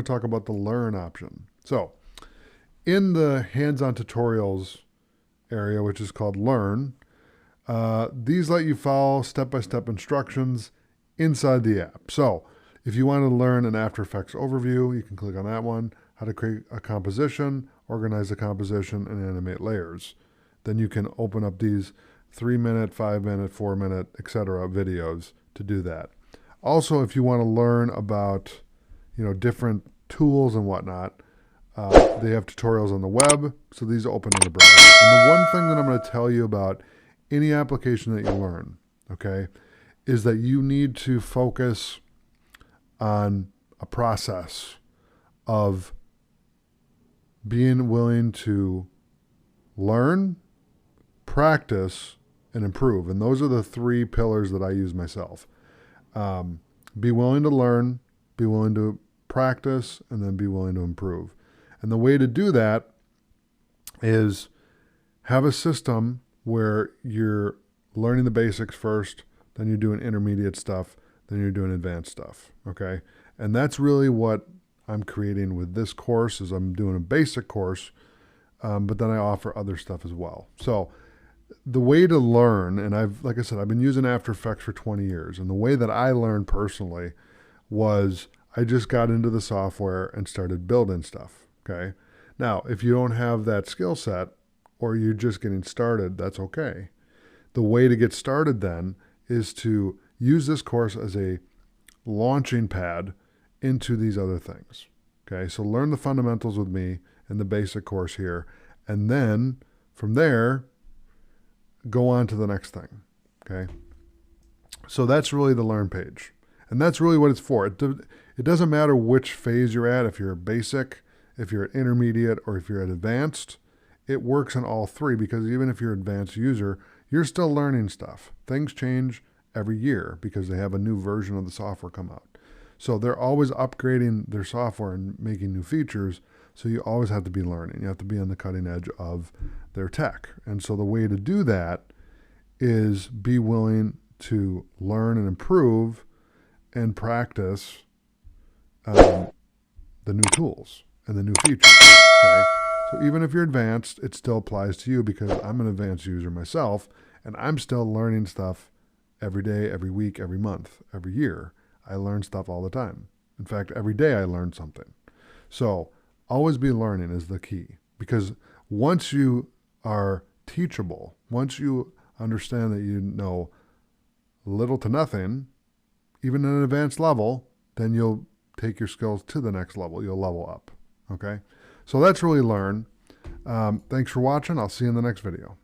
to talk about the learn option. So in the hands-on tutorials area, which is called learn, these let you follow step-by-step instructions inside the app. So if you want to learn an After Effects overview, you can click on that one, how to create a composition, organize the composition, and animate layers. Then you can open up these 3-minute, 5-minute, 4-minute, etc. videos to do that. Also, if you want to learn about, different tools and whatnot, they have tutorials on the web, so these open in the browser. And the one thing that I'm going to tell you about any application that you learn, okay, is that you need to focus on a process of being willing to learn, practice, and improve. And those are the 3 pillars that I use myself. Be willing to learn, be willing to practice, and then be willing to improve. And the way to do that is have a system where you're learning the basics first, then you're doing intermediate stuff, then you're doing advanced stuff, okay? And that's really what I'm creating with this course, is I'm doing a basic course, but then I offer other stuff as well. So the way to learn, and like I said, I've been using After Effects for 20 years, and the way that I learned personally was I just got into the software and started building stuff, okay? Now, if you don't have that skill set or you're just getting started, that's okay. The way to get started then is to use this course as a launching pad into these other things, okay? So learn the fundamentals with me in the basic course here, and then from there, go on to the next thing, okay? So that's really the learn page. And that's really what it's for. It doesn't matter which phase you're at, if you're basic, if you're at intermediate, or if you're at advanced. It works in all 3, because even if you're an advanced user, you're still learning stuff. Things change every year because they have a new version of the software come out. So they're always upgrading their software and making new features. So you always have to be learning. You have to be on the cutting edge of their tech. And so the way to do that is be willing to learn and improve and practice the new tools and the new features, okay? So even if you're advanced, it still applies to you, because I'm an advanced user myself, and I'm still learning stuff every day, every week, every month, every year. I learn stuff all the time. In fact, every day I learn something. So always be learning is the key, because once you are teachable, once you understand that you know little to nothing, even at an advanced level, then you'll take your skills to the next level. You'll level up, okay? So that's really learn. Thanks for watching. I'll see you in the next video.